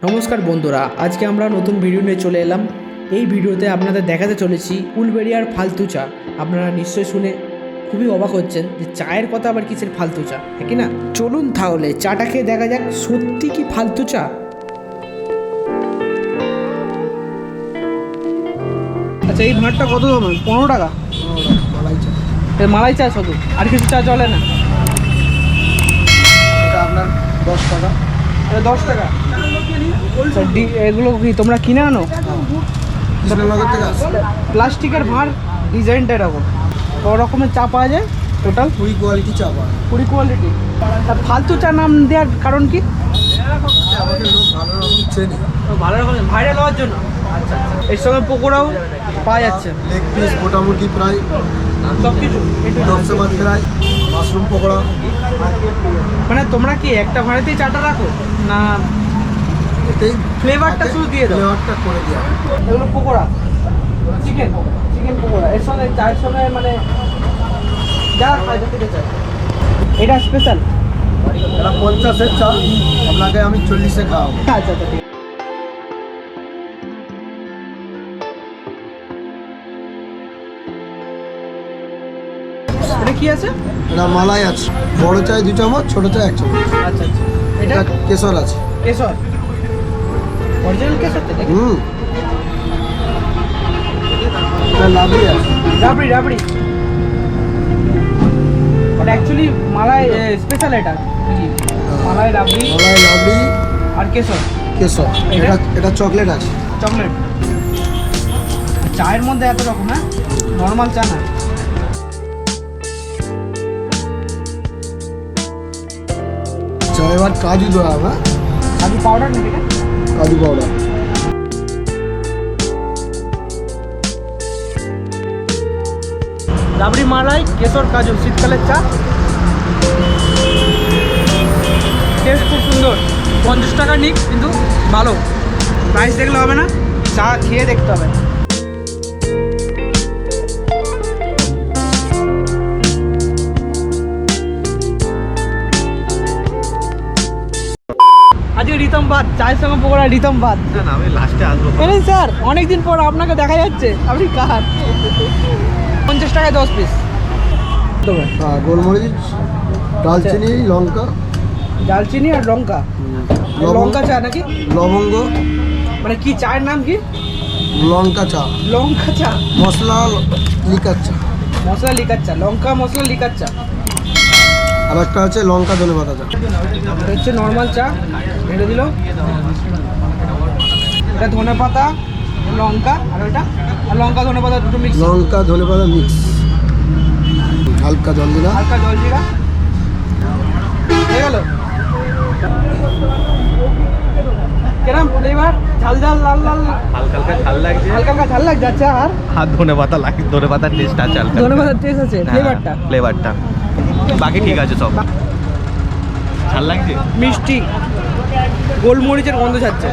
নমস্কার বন্ধুরা, আজকে আমরা নতুন ভিডিও নিয়ে চলে এলাম। এই ভিডিওতে আপনাদের দেখাতে চলেছি উলবেরিয়ার ফালতু চা। আপনারা নিশ্চয়ই শুনে খুবই অবাক হচ্ছেন যে চায়ের কথা আবার কিসের ফালতু চা, হ্যাঁ কি না? চলুন তাহলে চাটা খেয়ে দেখা যাক সত্যি কি ফালতু চা। আচ্ছা, এই ভাঁড়টা কত দাম? 15 টাকা মালাই চা শুধু, আর কিছু চা চলে না? এটা আপনার 10 টাকা। এটা 10 টাকা। এগুলো কি তোমরা কিনে আনো? কৃষ্ণনগর থেকে আসে। প্লাস্টিকের ভাঁড়, ডিজাইনটা এরকম। কত রকমের চা পাওয়া যায়? টোটাল 20 কোয়ালিটি চা পাওয়া। 20 কোয়ালিটি। আর ফালতু চা নাম দেওয়ার কারণ কি? আমাকে লোক ভালো রকম চেনে, ভালো রকম ভাইরাল হওয়ার জন্য। আচ্ছা, এর সঙ্গে পকোড়াও পাওয়া যাচ্ছে, লেগ পিস মোটামুটি প্রায় সব কিছু। 10 মাছ প্রায়, মাশরুম পকোড়া। মানে তোমরা কি একটা ভাঁড়েতেই চাটা রাখো না এটাই ফ্লেভারটা শুধু দিয়ে দাও? ফ্লেভারটা করে দেওয়া। এগুলো পকোড়া, চিকেন পকোড়া। এর সঙ্গে চায়ের সঙ্গে মানে যা খায় যেতে চায়। এটা স্পেশাল। এটা 50-এর চা, আপনাকে আমি 40-এ খাওয়াবো। আচ্ছা আচ্ছা, ঠিক আছে। এটা কি আছে? এটা মালাই আছে, বড় চায় 2 চামচ, ছোট চায় 1 চামচ। আচ্ছা আচ্ছা, এটা কেশর আছে। কেশর, অরিজিনাল কেশর তো দেখি। এটা লাবড়ি আছে। রাবড়ি এটা অ্যাকচুয়ালি মালাই স্পেশাল। এটা কি মালাই রাবড়ি আর কেশর। এটা চকলেট আছে। চকলেট। চায়ের মধ্যে এত রকম? হ্যাঁ, নর্মাল চা না। চা এবার কাজু দেওয়া হবে। কাজু পাউডার নাকি এটা? কাজু পাউডার। রাবড়ি, মালাই, কেশর, কাজু, শীতকালের চা। টেস্ট খুব সুন্দর। 50 টাকা নিক, কিন্তু ভালো। প্রাইস দেখলে হবে না, চা খেয়ে দেখতে হবে। আজকে রিতম বাদ, চায়ের সঙ্গে পকোড়া রিতম বাদ। না, আমি লাস্টে আসবো। স্যার, অনেকদিন পর আপনাকে দেখা যাচ্ছে, আপনি কার? 50 টাকায় 10 পিস। হ্যাঁ, গোলমরিচ, দালচিনি, লঙ্কা, দালচিনি আর লঙ্কা। লঙ্কা চা নাকি? লবঙ্গ। মানে কি চায়ের নাম কি? লঙ্কা চা। লঙ্কা চা। মশলা লিকার চা। মশলা লিকার চা, লঙ্কা মশলা লিকার চা। আর একটা আছে লঙ্কা ধনেপাতা চা। এটা হচ্ছে নর্মাল চা, এটা দিল। এটা ধনে পাতা, লঙ্কা, আর ওইটা আর লঙ্কা ধনে পাতা দুটো মিক্স। লঙ্কা ধনেপাতা মিক্স। হালকা জল দিলাম। হালকা জল জিরা হয়ে গেল। কেরম ফ্লেভার? ঝাল ঝাল, লাল লাল, হালকা হালকা ঝাল লাগছে। হালকা হালকা ঝাল লাগছে। আচ্ছা, আর ধনে পাতা লাগে, ধনে পাতার টেস্ট আছে হালকা। ধনে পাতার টেস্ট আছে, ফ্লেভারটা। ফ্লেভারটা বাকি ঠিক আছে, সব ঝাল লাগছে। মিষ্টি, গোলমরিচের গন্ধ ছাড়ছে।